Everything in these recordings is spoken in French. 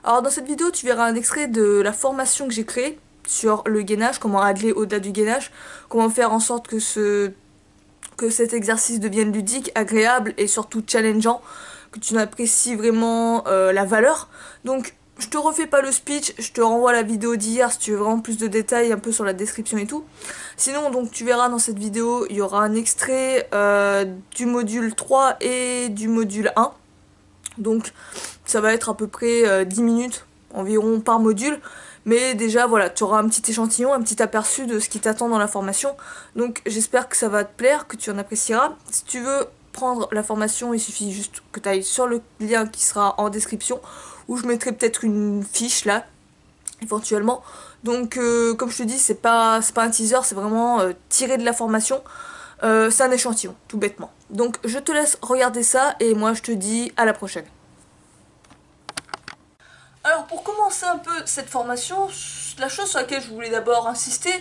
Alors dans cette vidéo, tu verras un extrait de la formation que j'ai créée sur le gainage, comment adler au-delà du gainage, comment faire en sorte que cet exercice devienne ludique, agréable et surtout challengeant, que tu apprécies vraiment la valeur. Donc je te refais pas le speech, je te renvoie à la vidéo d'hier si tu veux vraiment plus de détails un peu sur la description et tout. Sinon donc tu verras dans cette vidéo, il y aura un extrait du module 3 et du module 1. Donc ça va être à peu près 10 minutes environ par module. Mais déjà voilà, tu auras un petit échantillon, un petit aperçu de ce qui t'attend dans la formation. Donc j'espère que ça va te plaire, que tu en apprécieras. Si tu veux prendre la formation, il suffit juste que tu ailles sur le lien qui sera en description, où je mettrai peut-être une fiche là, éventuellement. Donc comme je te dis, c'est pas un teaser, c'est vraiment tiré de la formation. C'est un échantillon, tout bêtement. Donc je te laisse regarder ça et moi je te dis à la prochaine. Alors pour commencer un peu cette formation, la chose sur laquelle je voulais d'abord insister,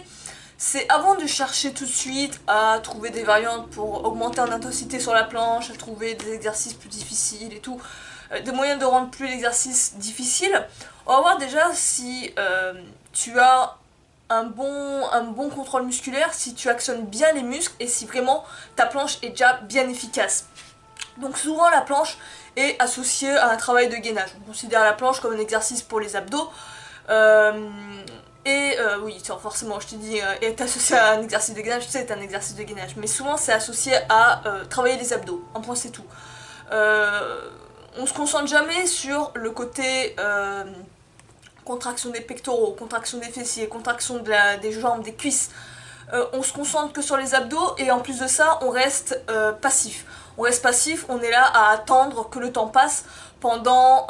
c'est avant de chercher tout de suite à trouver des variantes pour augmenter en intensité sur la planche, à trouver des exercices plus difficiles et tout, des moyens de rendre plus l'exercice difficile, on va voir déjà si tu as un bon contrôle musculaire, si tu actionnes bien les muscles et si vraiment ta planche est déjà bien efficace. Donc souvent la planche est associée à un travail de gainage. On considère la planche comme un exercice pour les abdos. Oui, forcément, je te dis, est associé à un exercice de gainage, tu sais, c'est un exercice de gainage. Mais souvent c'est associé à travailler les abdos. Un point c'est tout. On se concentre jamais sur le côté contraction des pectoraux, contraction des fessiers, contraction des jambes, des cuisses. On se concentre que sur les abdos et en plus de ça, on reste passif. On reste passif, on est là à attendre que le temps passe pendant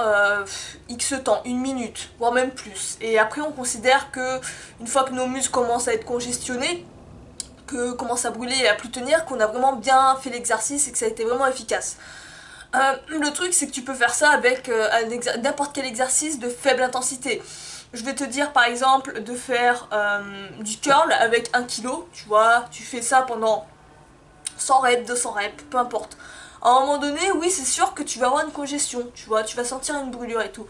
X temps, une minute, voire même plus. Et après, on considère que une fois que nos muscles commencent à être congestionnés, que commencent à brûler et à plus tenir, qu'on a vraiment bien fait l'exercice et que ça a été vraiment efficace. Le truc, c'est que tu peux faire ça avec n'importe quel exercice de faible intensité. Je vais te dire par exemple de faire du curl avec 1 kg, tu vois, tu fais ça pendant 100 reps, 200 reps, peu importe. À un moment donné, oui, c'est sûr que tu vas avoir une congestion, tu vois, tu vas sentir une brûlure et tout.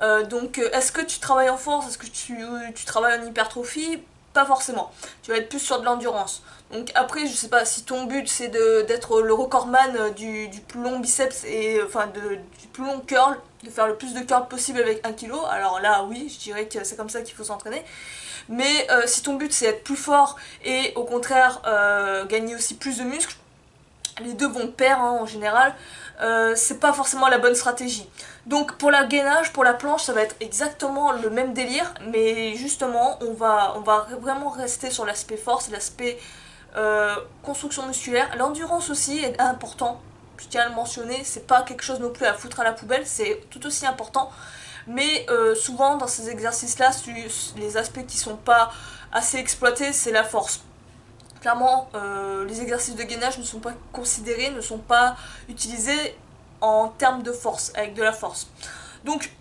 Est-ce que tu travailles en force? Est-ce que tu travailles en hypertrophie? Pas forcément. Tu vas être plus sur de l'endurance. Donc après, je sais pas si ton but c'est d'être le recordman du plus long biceps et enfin du plus long curl, de faire le plus de curl possible avec 1 kg. Alors là, oui, je dirais que c'est comme ça qu'il faut s'entraîner. Mais si ton but c'est être plus fort et au contraire gagner aussi plus de muscles, les deux vont de pair hein, en général, c'est pas forcément la bonne stratégie. Donc pour la gainage, pour la planche, ça va être exactement le même délire, mais justement on va vraiment rester sur l'aspect force, l'aspect construction musculaire. L'endurance aussi est important, je tiens à le mentionner, c'est pas quelque chose non plus à foutre à la poubelle, c'est tout aussi important. Mais souvent dans ces exercices-là, les aspects qui sont pas assez exploités, c'est la force. Clairement, les exercices de gainage ne sont pas considérés, ne sont pas utilisés en termes de force, avec de la force. Donc,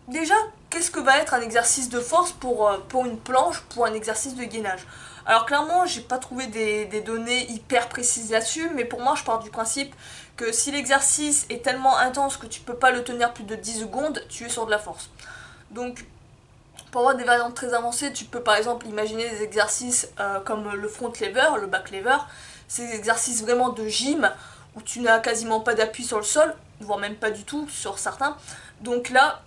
déjà, qu'est-ce que va être un exercice de force pour une planche, pour un exercice de gainage? Alors clairement, j'ai pas trouvé des données hyper précises là-dessus, mais pour moi, je pars du principe que si l'exercice est tellement intense que tu peux pas le tenir plus de 10 secondes, tu es sur de la force. Donc, pour avoir des variantes très avancées, tu peux par exemple imaginer des exercices comme le front lever, le back lever, ces exercices vraiment de gym où tu n'as quasiment pas d'appui sur le sol, voire même pas du tout sur certains. Donc là,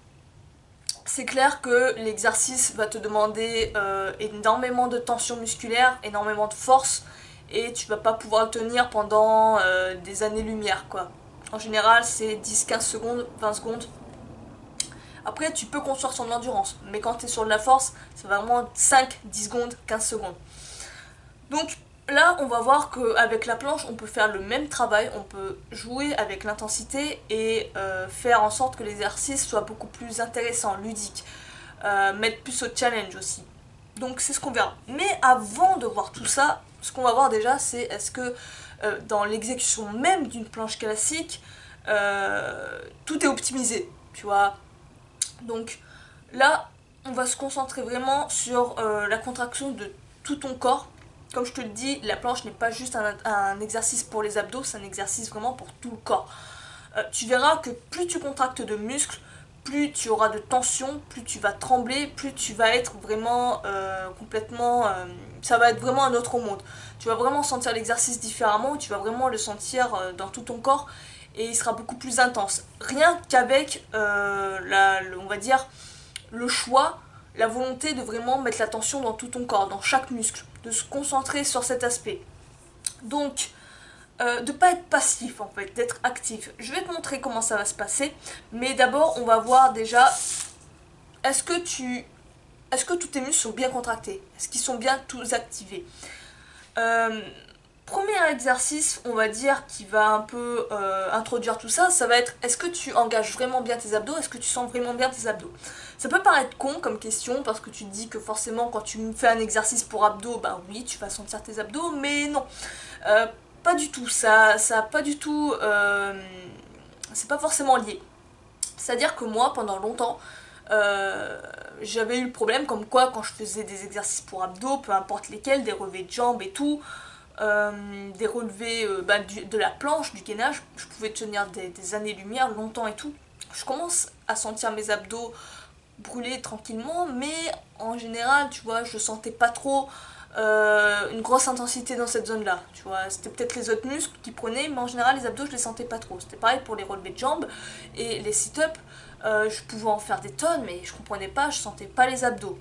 c'est clair que l'exercice va te demander énormément de tension musculaire, énormément de force, et tu vas pas pouvoir le tenir pendant des années-lumière quoi. En général, c'est 10-15 secondes, 20 secondes. Après, tu peux construire sur de l'endurance, mais quand tu es sur de la force, c'est vraiment 5, 10 secondes, 15 secondes. Donc là, on va voir qu'avec la planche, on peut faire le même travail, on peut jouer avec l'intensité et faire en sorte que l'exercice soit beaucoup plus intéressant, ludique, mettre plus au challenge aussi. Donc c'est ce qu'on verra. Mais avant de voir tout ça, ce qu'on va voir déjà, c'est est-ce que dans l'exécution même d'une planche classique, tout est optimisé, tu vois. Donc là, on va se concentrer vraiment sur la contraction de tout ton corps. Comme je te le dis, la planche n'est pas juste un exercice pour les abdos, c'est un exercice vraiment pour tout le corps. Tu verras que plus tu contractes de muscles, plus tu auras de tension, plus tu vas trembler, plus tu vas être vraiment complètement... ça va être vraiment un autre monde. Tu vas vraiment sentir l'exercice différemment, tu vas vraiment le sentir dans tout ton corps et il sera beaucoup plus intense. Rien qu'avec, on va dire, le choix, la volonté de vraiment mettre l'attention dans tout ton corps, dans chaque muscle, de se concentrer sur cet aspect. Donc, de pas être passif en fait, d'être actif. Je vais te montrer comment ça va se passer, mais d'abord on va voir déjà, est-ce que tous tes muscles sont bien contractés? Est-ce qu'ils sont bien tous activés? Premier exercice, on va dire, qui va un peu introduire tout ça, ça va être, est-ce que tu engages vraiment bien tes abdos? Est-ce que tu sens vraiment bien tes abdos? Ça peut paraître con comme question, parce que tu te dis que forcément quand tu fais un exercice pour abdos, ben oui, tu vas sentir tes abdos, mais non. Pas du tout, ça pas du tout, c'est pas forcément lié. C'est-à-dire que moi, pendant longtemps, j'avais eu le problème comme quoi quand je faisais des exercices pour abdos, peu importe lesquels, des relevés de jambes et tout, des relevés de la planche, du gainage, je pouvais tenir des années-lumière, longtemps et tout. Je commence à sentir mes abdos brûler tranquillement, mais en général, tu vois, je sentais pas trop une grosse intensité dans cette zone là, tu vois, c'était peut-être les autres muscles qui prenaient, mais en général les abdos je les sentais pas trop. C'était pareil pour les relevés de jambes et les sit-ups, je pouvais en faire des tonnes mais je comprenais pas, je sentais pas les abdos.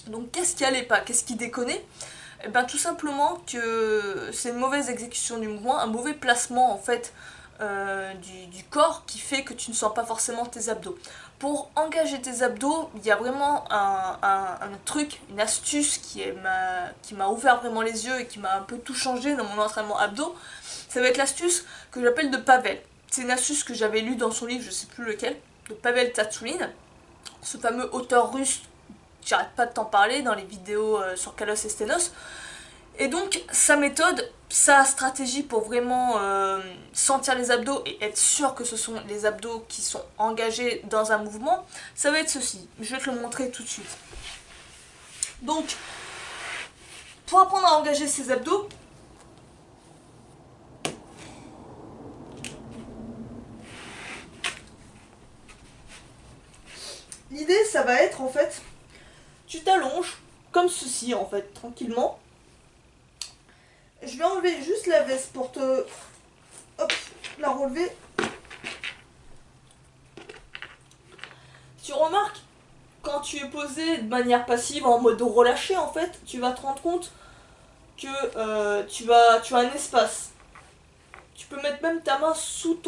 Donc qu'est-ce qui allait pas, qu'est-ce qui déconnait? Eh ben tout simplement que c'est une mauvaise exécution du mouvement, un mauvais placement en fait du corps qui fait que tu ne sens pas forcément tes abdos. Pour engager tes abdos, il y a vraiment un truc, une astuce qui m'a ouvert vraiment les yeux et qui m'a un peu tout changé dans mon entraînement abdos. Ça va être l'astuce que j'appelle de Pavel. C'est une astuce que j'avais lue dans son livre, je sais plus lequel, de Pavel Tsatsouline, ce fameux auteur russe, j'arrête pas de t'en parler dans les vidéos sur Kalos et Stenos. Et donc sa méthode, sa stratégie pour vraiment sentir les abdos et être sûr que ce sont les abdos qui sont engagés dans un mouvement, ça va être ceci. Je vais te le montrer tout de suite. Donc, pour apprendre à engager ses abdos, l'idée ça va être en fait, tu t'allonges comme ceci en fait, tranquillement. Je vais enlever juste la veste pour te la relever. Tu remarques, quand tu es posé de manière passive, en mode relâché en fait, tu vas te rendre compte que tu as un espace. Tu peux mettre même ta main sous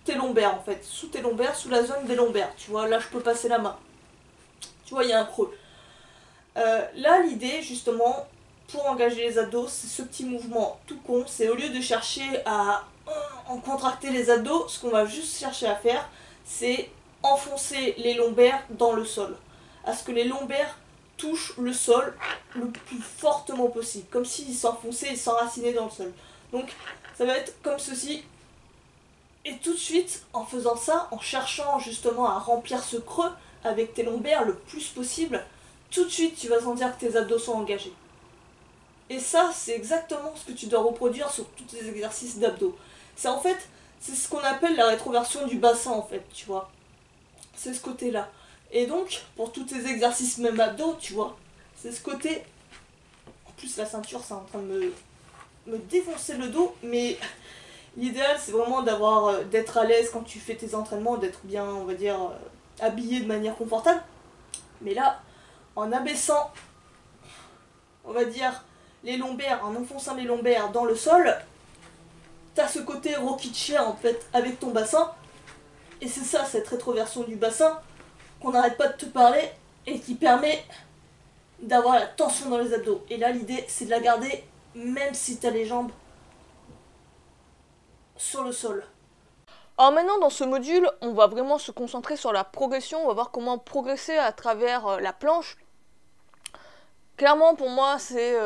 tes lombaires en fait, sous tes lombaires, sous la zone des lombaires. Tu vois, là je peux passer la main. Tu vois, il y a un creux. Là l'idée justement, pour engager les abdos, c'est ce petit mouvement tout con. C'est au lieu de chercher à en contracter les abdos, ce qu'on va juste chercher à faire, c'est enfoncer les lombaires dans le sol. À ce que les lombaires touchent le sol le plus fortement possible, comme s'ils s'enfonçaient et s'enracinaient dans le sol. Donc ça va être comme ceci. Et tout de suite, en faisant ça, en cherchant justement à remplir ce creux avec tes lombaires le plus possible, tout de suite tu vas sentir que tes abdos sont engagés. Et ça, c'est exactement ce que tu dois reproduire sur tous tes exercices d'abdos. C'est en fait, c'est ce qu'on appelle la rétroversion du bassin en fait, tu vois. C'est ce côté-là. Et donc, pour tous tes exercices même abdos, tu vois, c'est ce côté... En plus, la ceinture, c'est en train de me défoncer le dos, mais l'idéal, c'est vraiment d'être à l'aise quand tu fais tes entraînements, d'être bien, on va dire, habillé de manière confortable. Mais là, en abaissant, on va dire, les lombaires, en enfonçant les lombaires dans le sol, t'as ce côté rocking chair en fait avec ton bassin, et c'est ça, cette rétroversion du bassin qu'on n'arrête pas de te parler et qui permet d'avoir la tension dans les abdos. Et là l'idée c'est de la garder même si t'as les jambes sur le sol. Alors maintenant dans ce module, on va vraiment se concentrer sur la progression, on va voir comment progresser à travers la planche. Clairement pour moi c'est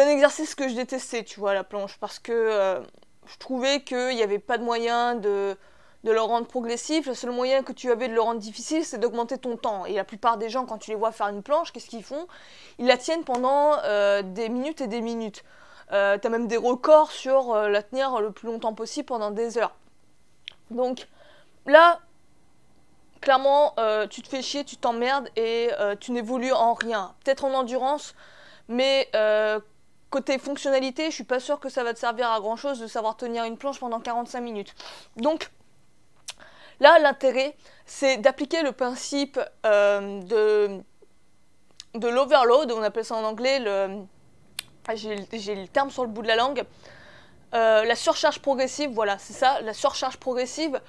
un exercice que je détestais, tu vois, la planche, parce que je trouvais qu'il n'y avait pas de moyen de le rendre progressif. Le seul moyen que tu avais de le rendre difficile, c'est d'augmenter ton temps. Et la plupart des gens, quand tu les vois faire une planche, qu'est-ce qu'ils font? Ils la tiennent pendant des minutes et des minutes. T'as même des records sur la tenir le plus longtemps possible pendant des heures. Donc là, clairement, tu te fais chier, tu t'emmerdes et tu n'évolues en rien. Peut-être en endurance, mais côté fonctionnalité, je suis pas sûre que ça va te servir à grand chose de savoir tenir une planche pendant 45 minutes. Donc là, l'intérêt, c'est d'appliquer le principe de l'overload, on appelle ça en anglais, j'ai le terme sur le bout de la langue, la surcharge progressive, voilà, c'est ça, la surcharge progressive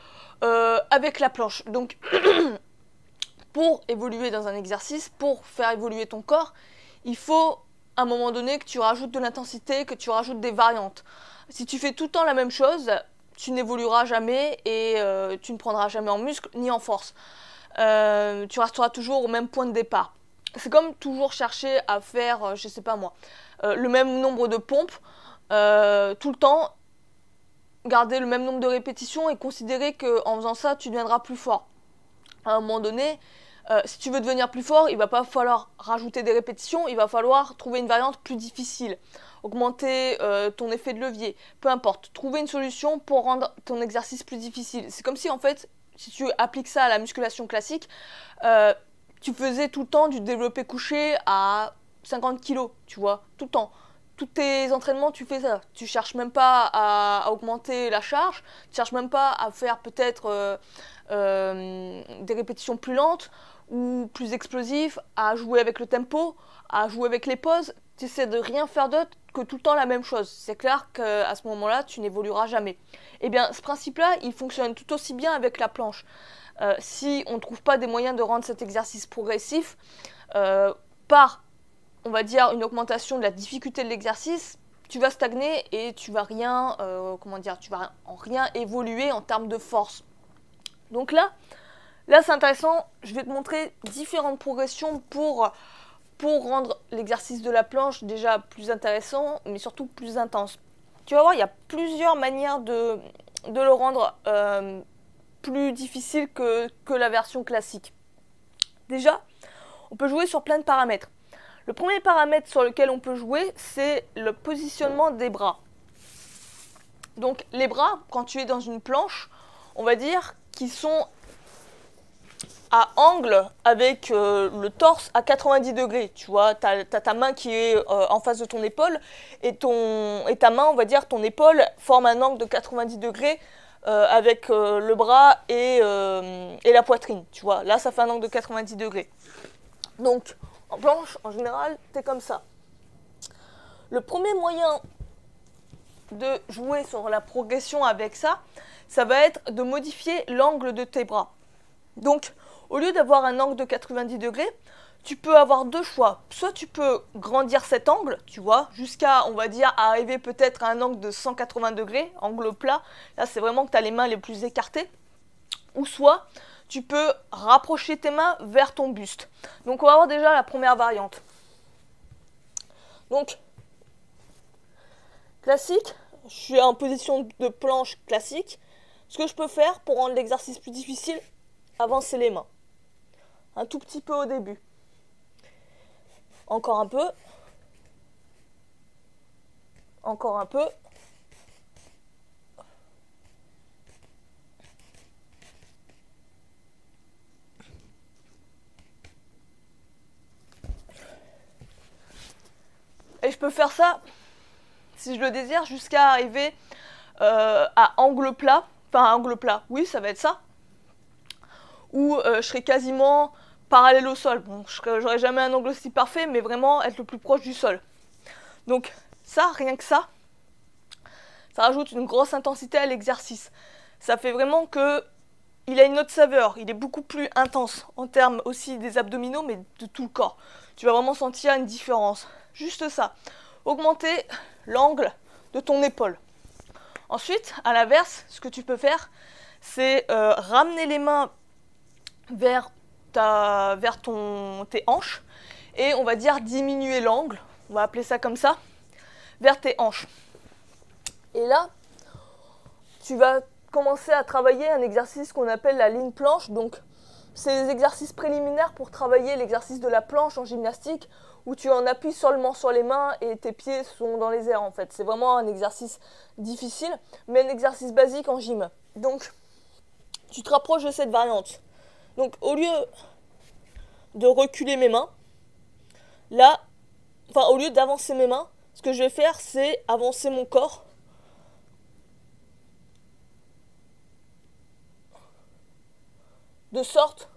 avec la planche. Donc, pour évoluer dans un exercice, pour faire évoluer ton corps, il faut à un moment donné que tu rajoutes de l'intensité, que tu rajoutes des variantes. Si tu fais tout le temps la même chose, tu n'évolueras jamais et tu ne prendras jamais en muscle ni en force. Tu resteras toujours au même point de départ. C'est comme toujours chercher à faire, je sais pas moi, le même nombre de pompes tout le temps, garder le même nombre de répétitions et considérer qu'en faisant ça, tu deviendras plus fort. À un moment donné, si tu veux devenir plus fort, il va pas falloir rajouter des répétitions, il va falloir trouver une variante plus difficile, augmenter ton effet de levier, peu importe, trouver une solution pour rendre ton exercice plus difficile. C'est comme si en fait, si tu appliques ça à la musculation classique, tu faisais tout le temps du développé couché à 50 kg, tu vois, tout le temps. Tous tes entraînements, tu fais ça. Tu cherches même pas à augmenter la charge, tu cherches même pas à faire peut-être des répétitions plus lentes ou plus explosives, à jouer avec le tempo, à jouer avec les pauses. Tu essaies de rien faire d'autre que tout le temps la même chose. C'est clair qu'à ce moment-là, tu n'évolueras jamais. Eh bien, ce principe-là, il fonctionne tout aussi bien avec la planche. Si on ne trouve pas des moyens de rendre cet exercice progressif par, on va dire, une augmentation de la difficulté de l'exercice, tu vas stagner et tu vas rien, tu vas en rien évoluer en termes de force. Donc là c'est intéressant, je vais te montrer différentes progressions pour rendre l'exercice de la planche déjà plus intéressant, mais surtout plus intense. Tu vas voir, il y a plusieurs manières de le rendre plus difficile que la version classique. Déjà, on peut jouer sur plein de paramètres. Le premier paramètre sur lequel on peut jouer, c'est le positionnement des bras. Donc les bras, quand tu es dans une planche, on va dire qu'ils sont à angle avec le torse à 90 degrés. Tu vois, tu as ta main qui est en face de ton épaule et ta main, on va dire, ton épaule forme un angle de 90 degrés avec le bras et la poitrine. Tu vois, là, ça fait un angle de 90 degrés. Donc, en planche, en général, t'es comme ça. Le premier moyen de jouer sur la progression avec ça, ça va être de modifier l'angle de tes bras. Donc, au lieu d'avoir un angle de 90 degrés, tu peux avoir deux choix. Soit tu peux grandir cet angle, tu vois, jusqu'à, on va dire, arriver peut-être à un angle de 180 degrés, angle plat. Là, c'est vraiment que tu as les mains les plus écartées. Ou soit, tu peux rapprocher tes mains vers ton buste. Donc, on va voir déjà la première variante. Donc, classique, je suis en position de planche classique. Ce que je peux faire pour rendre l'exercice plus difficile, avancer les mains. Un tout petit peu au début. Encore un peu. Encore un peu. Et je peux faire ça, si je le désire, jusqu'à arriver à angle plat. Enfin, angle plat, oui, ça va être ça. Où je serai quasiment parallèle au sol. Bon, j'aurai jamais un angle aussi parfait, mais vraiment être le plus proche du sol. Donc ça, rien que ça rajoute une grosse intensité à l'exercice. Ça fait vraiment que il a une autre saveur, il est beaucoup plus intense en termes aussi des abdominaux, mais de tout le corps. Tu vas vraiment sentir une différence. Juste ça. Augmenter l'angle de ton épaule. Ensuite, à l'inverse, ce que tu peux faire, c'est ramener les mains vers tes hanches et on va dire diminuer l'angle, on va appeler ça comme ça, vers tes hanches. Et là, tu vas commencer à travailler un exercice qu'on appelle la ligne planche. Donc, c'est des exercices préliminaires pour travailler l'exercice de la planche en gymnastique où tu en appuies seulement sur les mains et tes pieds sont dans les airs en fait. C'est vraiment un exercice difficile, mais un exercice basique en gym. Donc, tu te rapproches de cette variante. Donc au lieu de reculer mes mains, là, enfin au lieu d'avancer mes mains, ce que je vais faire, c'est avancer mon corps. De sorte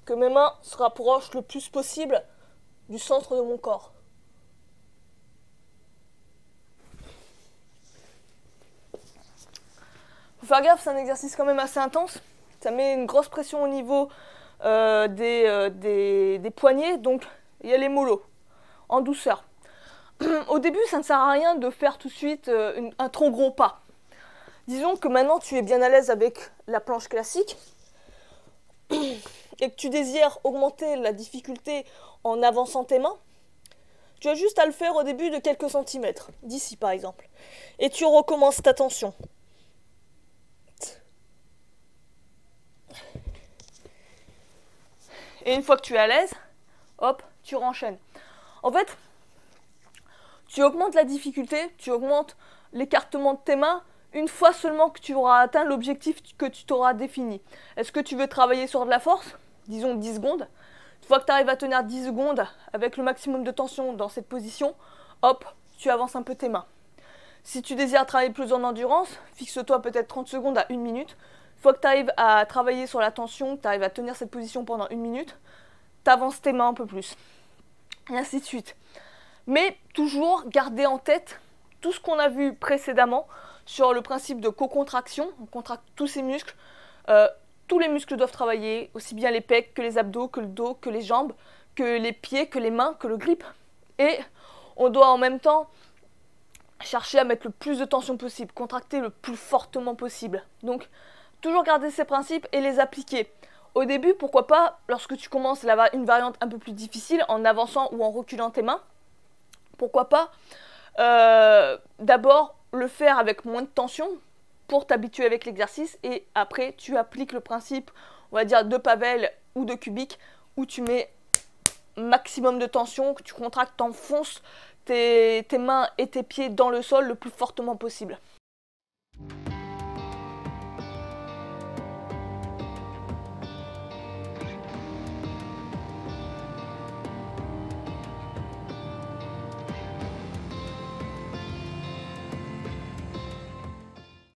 que mes mains se rapprochent le plus possible du centre de mon corps. Faut faire gaffe, c'est un exercice quand même assez intense. Ça met une grosse pression au niveau des poignets, donc il y a les mollos, en douceur. Au début, ça ne sert à rien de faire tout de suite un trop gros pas. Disons que maintenant tu es bien à l'aise avec la planche classique et que tu désires augmenter la difficulté en avançant tes mains. Tu as juste à le faire au début de quelques centimètres, d'ici par exemple. Et tu recommences ta tension. Et une fois que tu es à l'aise, hop, tu renchaînes. En fait, tu augmentes la difficulté, tu augmentes l'écartement de tes mains une fois seulement que tu auras atteint l'objectif que tu t'auras défini. Est-ce que tu veux travailler sur de la force? Disons 10 secondes. Une fois que tu arrives à tenir 10 secondes avec le maximum de tension dans cette position, hop, tu avances un peu tes mains. Si tu désires travailler plus en endurance, fixe-toi peut-être 30 secondes à 1 minute. Une fois que tu arrives à travailler sur la tension, que tu arrives à tenir cette position pendant 1 minute, tu avances tes mains un peu plus. Et ainsi de suite. Mais toujours garder en tête tout ce qu'on a vu précédemment sur le principe de co-contraction. On contracte tous ces muscles. Tous les muscles doivent travailler, aussi bien les pecs que les abdos, que le dos, que les jambes, que les pieds, que les mains, que le grip. Et on doit en même temps chercher à mettre le plus de tension possible, contracter le plus fortement possible. Donc, toujours garder ces principes et les appliquer. Au début, pourquoi pas, lorsque tu commences une variante un peu plus difficile, en avançant ou en reculant tes mains, pourquoi pas d'abord le faire avec moins de tension pour t'habituer avec l'exercice et après tu appliques le principe, on va dire, de Pavel ou de Kubik où tu mets maximum de tension, que tu contractes, t'enfonces tes mains et tes pieds dans le sol le plus fortement possible.